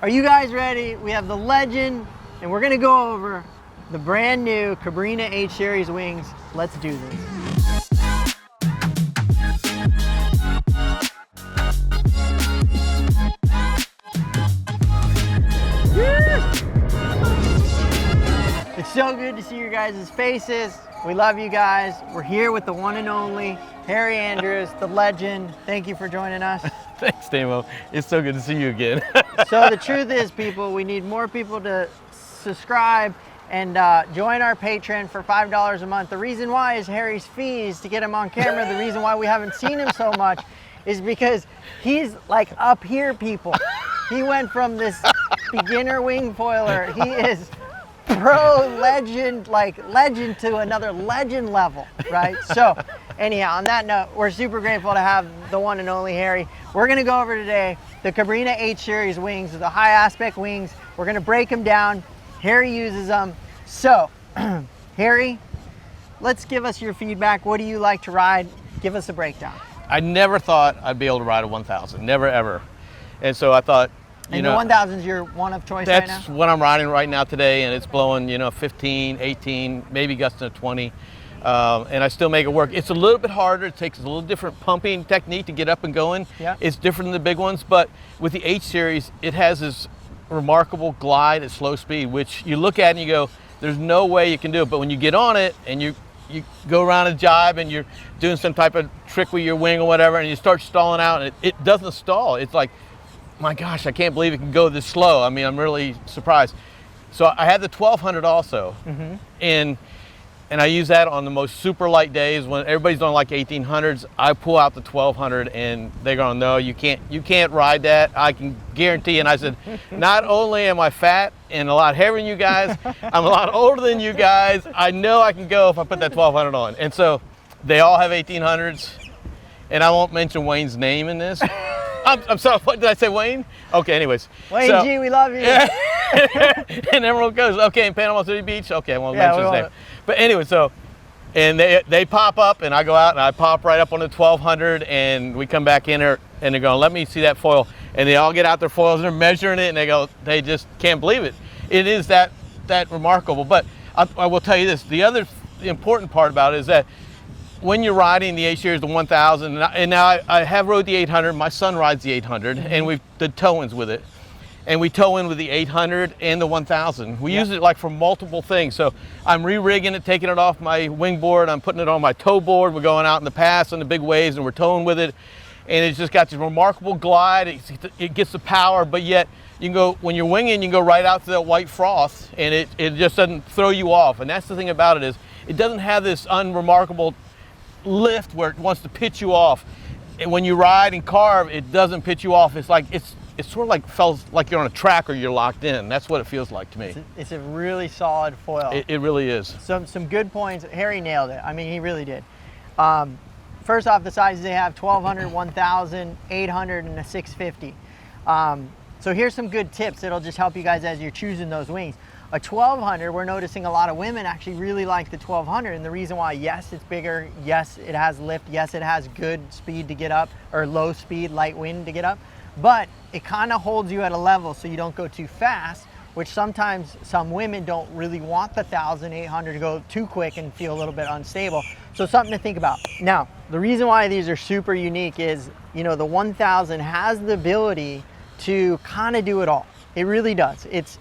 Are you guys ready? We have the legend, and we're gonna go over the brand new Cabrinha H Series wings. Let's do this. It's so good to see your guys' faces. We love you guys. We're here with the one and only Harry Andrews, the legend. Thank you for joining us. Thanks, Damo. It's so good to see you again. So the truth is, people, we need more people to subscribe and join our Patreon for $5 a month. The reason why is Harry's fees to get him on camera. The reason why we haven't seen him so much is because he's like up here, people. He went from this beginner wing foiler. He is pro legend, like legend to another legend level, right? So anyhow, on that note, we're super grateful to have the one and only Harry. We're gonna go over today the Cabrinha H Series wings, the high aspect wings. We're gonna break them down. Harry uses them. So, Harry, let's give us your feedback. What do you like to ride? Give us a breakdown. I never thought I'd be able to ride a 1000, never ever. And so I thought, you know, the 1000 is your one of choice right now? That's what I'm riding right now today, and it's blowing, 15, 18, maybe gusting to 20. And I still make it work. It's a little bit harder. It takes a little different pumping technique to get up and going. Yeah. It's different than the big ones, but with the H Series, it has this remarkable glide at slow speed, which you look at and you go, there's no way you can do it. But when you get on it and you go around a jibe and you're doing some type of trick with your wing or whatever, and you start stalling out, and it doesn't stall. It's like, my gosh, I can't believe it can go this slow. I mean, I'm really surprised. So I had the 1200 also, and I use that on the most super light days when everybody's on like 1800s. I pull out the 1200 and they're going, no, you can't ride that. I can guarantee. And I said, not only am I fat and a lot heavier than you guys, I'm a lot older than you guys. I know I can go if I put that 1200 on. And so they all have 1800s, and I won't mention Wayne's name in this. I'm sorry, what did I say, Wayne? Okay, anyways. Wayne G, we love you. Yeah. And everyone goes, okay, in Panama City Beach? Okay, I won't mention his name. But anyway, so, and they pop up, and I go out and I pop right up on the 1200, and we come back in there, and they're going, let me see that foil. And they all get out their foils, and they're measuring it, and they go, they just can't believe it. It is that remarkable. But I will tell you this, the important part about it is that when you're riding the H Series, the 1000, and now I have rode the 800, my son rides the 800, and we've did tow-ins with it. And we tow in with the 800 and the 1000. We use it like for multiple things. So I'm re-rigging it, taking it off my wing board, I'm putting it on my tow board, we're going out in the pass on the big waves and we're towing with it. And it's just got this remarkable glide, it gets the power, but yet you can go, when you're winging, you can go right out to that white froth, and it just doesn't throw you off. And that's the thing about it, is it doesn't have this unremarkable lift where it wants to pitch you off. And when you ride and carve, it doesn't pitch you off. It's like, it's sort of like feels like you're on a track or you're locked in. That's what it feels like to me. It's a really solid foil. It really is. Some good points. Harry nailed it. I mean, he really did. First off, the sizes they have: 1200, 1000, 800, and a 650. So here's some good tips that'll just help you guys as you're choosing those wings. A 1200, we're noticing a lot of women actually really like the 1200, and the reason why, yes, it's bigger, yes, it has lift, yes, it has good speed to get up, or low speed, light wind to get up, but it kind of holds you at a level so you don't go too fast, which sometimes some women don't really want the 1800 to go too quick and feel a little bit unstable. So something to think about. Now, the reason why these are super unique is, the 1000 has the ability to kind of do it all. It really does. It's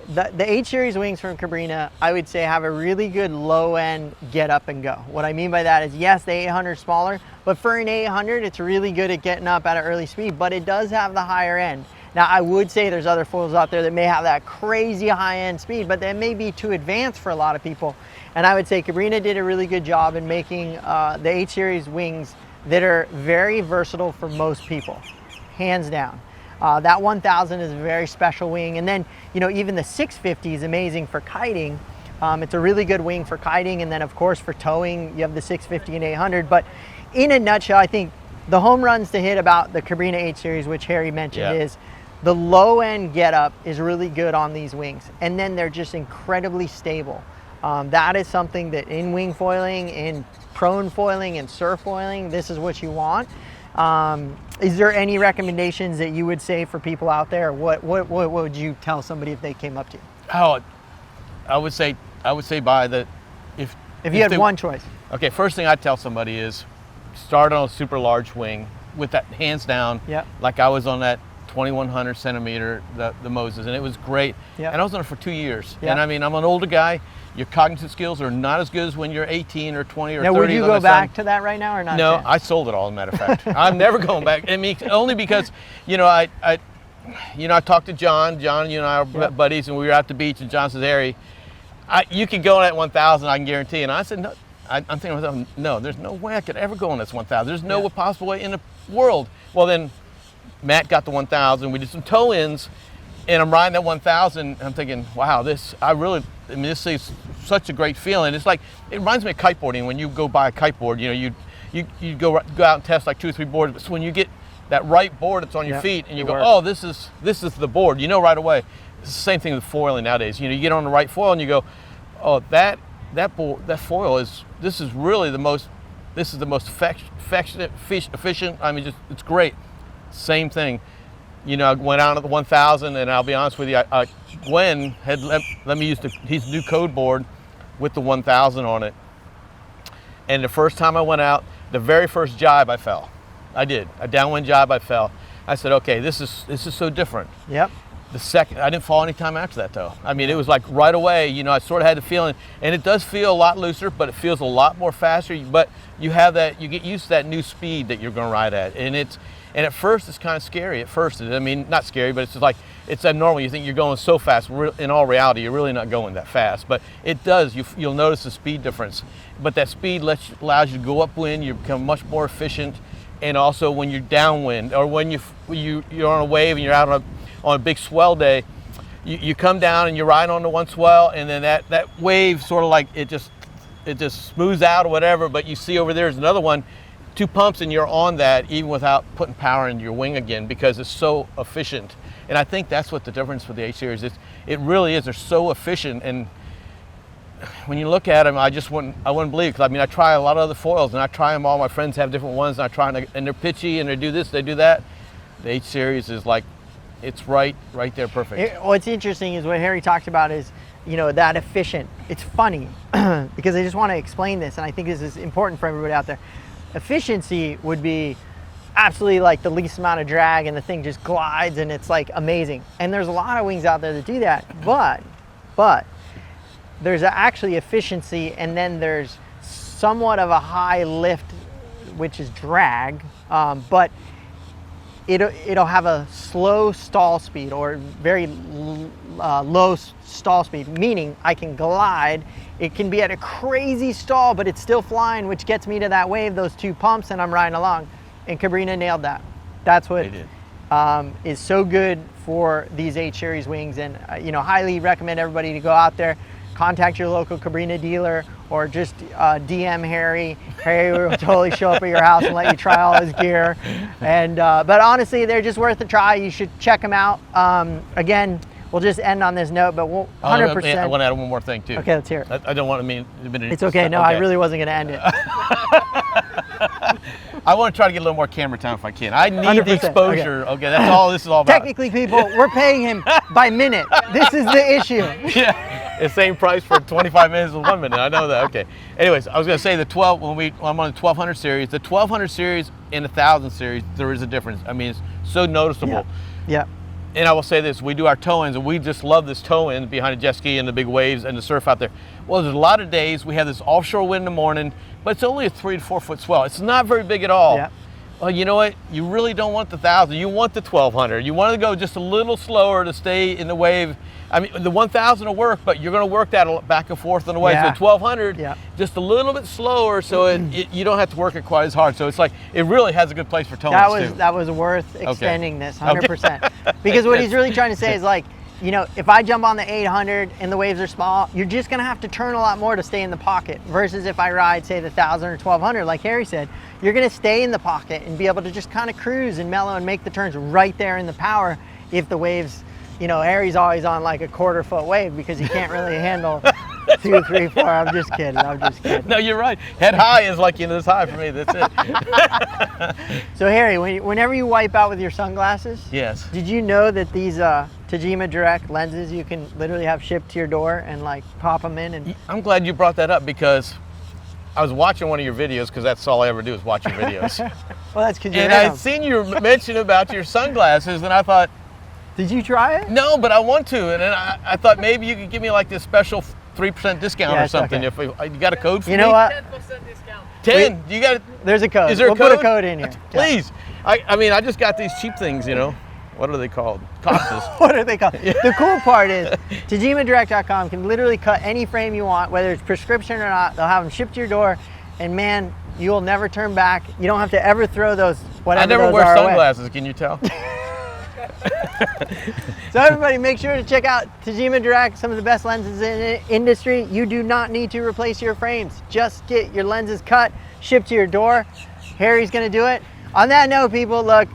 the H Series wings from Cabrinha, I would say, have a really good low end get up and go. What I mean by that is, yes, the 800 is smaller, but for an 800, it's really good at getting up at an early speed, but it does have the higher end. Now, I would say there's other foils out there that may have that crazy high end speed, but that may be too advanced for a lot of people. And I would say Cabrinha did a really good job in making the H Series wings that are very versatile for most people, hands down. That 1000 is a very special wing. And then, even the 650 is amazing for kiting. It's a really good wing for kiting. And then, of course, for towing, you have the 650 and 800. But in a nutshell, I think the home runs to hit about the Cabrinha H Series, which Harry mentioned, is the low end get up is really good on these wings. And then they're just incredibly stable. That is something that in wing foiling, in prone foiling, and surf foiling, this is what you want. Is there any recommendations that you would say for people out there? What would you tell somebody if they came up to you? Oh, I would say buy the, if you had one choice. Okay, first thing I'd tell somebody is start on a super large wing with that hands down. Yep. Like I was on that 2100 centimeter, the Moses, and it was great. Yep. And I was on it for 2 years. Yep. And I mean, I'm an older guy. Your cognitive skills are not as good as when you're 18 or 20 or now, 30. Would you go back to that right now or not? No, I sold it all, as a matter of fact. I'm never going back. I mean, only because, I talked to John. John, you and I are buddies, and we were at the beach, and John says, Harry, you could go on that 1,000, I can guarantee. And I said, no. I'm thinking to myself, no, there's no way I could ever go on this 1,000. There's no possible way in the world. Well, then Matt got the 1,000. We did some toe-ins, and I'm riding that 1,000. I'm thinking, wow, this is such a great feeling. It's like, it reminds me of kiteboarding. When you go buy a kiteboard, you go out and test like 2 or 3 boards. But when you get that right board that's on your feet, and you go, oh, this is the board. You know right away. It's the same thing with foiling nowadays. You get on the right foil, and you go, oh, that foil is really the most efficient. I mean, it's great. Same thing. I went out at the 1,000, and I'll be honest with you, Gwen had let me use his new code board with the 1,000 on it. And the first time I went out, the very first jibe I fell. I did a downwind jibe. I fell. I said, okay, this is so different. Yep. The second, I didn't fall any time after that though. I mean, it was like right away, I sort of had the feeling, and it does feel a lot looser, but it feels a lot more faster. But you get used to that new speed that you're going to ride at. And at first it's kind of scary at first. I mean, not scary, but it's just like, it's abnormal. You think you're going so fast. In all reality, you're really not going that fast, but it does. You'll notice the speed difference, but that speed allows you to go upwind. You become much more efficient. And also when you're downwind, or when you're on a wave and you're out on a big swell day, you come down and you ride on the one swell, and then that wave sort of like it just smooths out or whatever, but you see over there's another one, 2 pumps, and you're on that even without putting power into your wing again, because it's so efficient. And I think that's what the difference for the H Series is. It really is. They're so efficient, and when you look at them, I wouldn't believe it. Because I mean, I try a lot of other foils, and I try them all. My friends have different ones, and I try them, and they're pitchy, and they do this, they do that. The H Series is like, it's right there, perfect. What's interesting is what Harry talked about is, that efficient. It's funny because I just want to explain this, and I think this is important for everybody out there. Efficiency would be absolutely like the least amount of drag, and the thing just glides, and it's like amazing. And there's a lot of wings out there that do that, but there's actually efficiency, and then there's somewhat of a high lift, which is drag, but it'll have a slow stall speed, or very low stall speed, meaning I can glide. It can be at a crazy stall, but it's still flying, which gets me to that wave, those 2 pumps, and I'm riding along. And Cabrinha nailed that. That's what is so good for these H Series wings, and highly recommend everybody to go out there, contact your local Cabrinha dealer, or just DM Harry. Harry will totally show up at your house and let you try all his gear. And but honestly, they're just worth a try. You should check them out. Again, we'll just end on this note, but 100%. I want to add one more thing too. Okay, let's hear it. I don't want to mean. It's okay. No, I really wasn't going to end it. I want to try to get a little more camera time if I can. I need 100%. the exposure. Okay, that's all this is all about. Technically, people, we're paying him by minute. This is the issue. Yeah, it's same price for 25 minutes and 1 minute. I know that. Okay. Anyways, I was going to say I'm on the 1200 series. The 1200 series and the 1000 series, there is a difference. I mean, it's so noticeable. Yeah. And I will say this: we do our toe-ins, and we just love this toe-in behind a jet ski and the big waves and the surf out there. Well, there's a lot of days we have this offshore wind in the morning, but it's only a 3 to 4 foot swell. It's not very big at all. Yeah. Well, you know what? You really don't want the 1000. You want the 1200. You want to go just a little slower to stay in the wave. I mean, the 1000 will work, but you're going to work that back and forth on the wave. Yeah. So 1200, just a little bit slower, so you don't have to work it quite as hard. So it's like, it really has a good place for toe-ins too. That was worth extending this 100%. Because what he's really trying to say is like, if I jump on the 800 and the waves are small, you're just going to have to turn a lot more to stay in the pocket, versus if I ride, say, the 1000 or 1200, like Harry said, you're going to stay in the pocket and be able to just kind of cruise and mellow and make the turns right there in the power. If the waves, Harry's always on like a 1/4 foot wave because he can't really handle 2, 3, 4. I'm just kidding. I'm just kidding. No, you're right. Head high is like, this high for me. That's it. So Harry, whenever you wipe out with your sunglasses, Yes. did you know that these Tajima Direct lenses you can literally have shipped to your door and like pop them in? And I'm glad you brought that up because I was watching one of your videos, because that's all I ever do is watch your videos. well, that's because you're And in I'd 'em. seen you mention about your sunglasses, and I thought, Did you try it? no, but I want to. And then I thought maybe you could give me like this special 3% discount or Yes, something. okay. If you got a code for me? You know what? 10% discount. 10. You got it. There's a code. Is there we'll a code? put a code in here. Please. I mean, I just got these cheap things, What are they called? Costas. What are they called? The cool part is TajimaDirect.com can literally cut any frame you want, whether it's prescription or not. They'll have them shipped to your door, and man, you will never turn back. You don't have to ever throw those whatever I never those wear are away. sunglasses, can you tell? So everybody, make sure to check out Tajima Direct, some of the best lenses in the industry. You do not need to replace your frames. Just get your lenses cut, shipped to your door. Harry's gonna do it. On that note, people, look,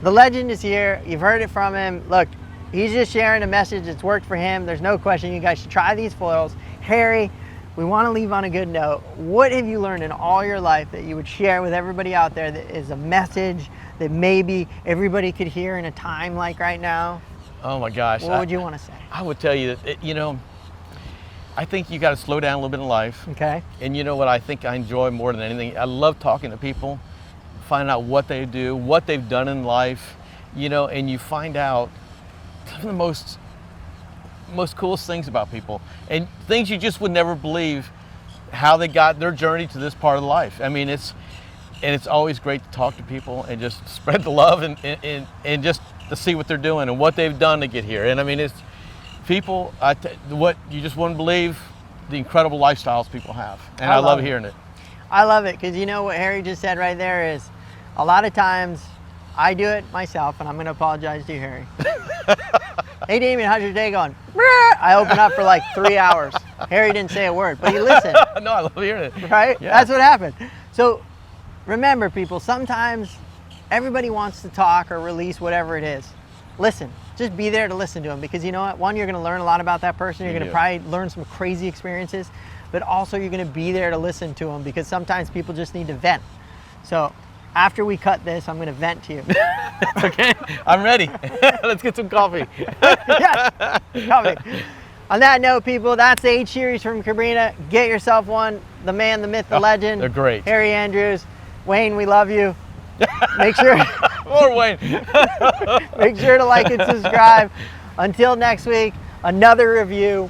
the legend is here. You've heard it from him. Look, he's just sharing a message that's worked for him. There's no question you guys should try these foils. Harry, we want to leave on a good note. What have you learned in all your life that you would share with everybody out there that is a message that maybe everybody could hear in a time like right now? Oh my gosh. What would you want to say? I would tell you that, I think you got to slow down a little bit in life. Okay. And you know what I think I enjoy more than anything? I love talking to people, finding out what they do, what they've done in life, and you find out some of the most coolest things about people and things you just would never believe how they got their journey to this part of life. I mean, it's always great to talk to people and just spread the love and just to see what they're doing and what they've done to get here. And I mean, it's people, what you just wouldn't believe the incredible lifestyles people have. And I love hearing it. I love it because you know what Harry just said right there is a lot of times I do it myself, and I'm going to apologize to you, Harry. Hey, Damien, how's your day going? I open up for like 3 hours. Harry didn't say a word, but he listened. No, I love hearing it. Right? Yeah. That's what happened. So remember, people, sometimes everybody wants to talk or release whatever it is. Listen. Just be there to listen to them because you know what? One, you're going to learn a lot about that person. You're going to probably learn some crazy experiences, but also you're going to be there to listen to them because sometimes people just need to vent. So after we cut this, I'm going to vent to you. Okay, I'm ready. Let's get some coffee. Yes, coffee. On that note, people, that's the H Series from Cabrinha. Get yourself one. The man, the myth, the legend. They're great. Harry Andrews. Wayne, we love you. Make sure. More Wayne. Make sure to like and subscribe. Until next week, another review.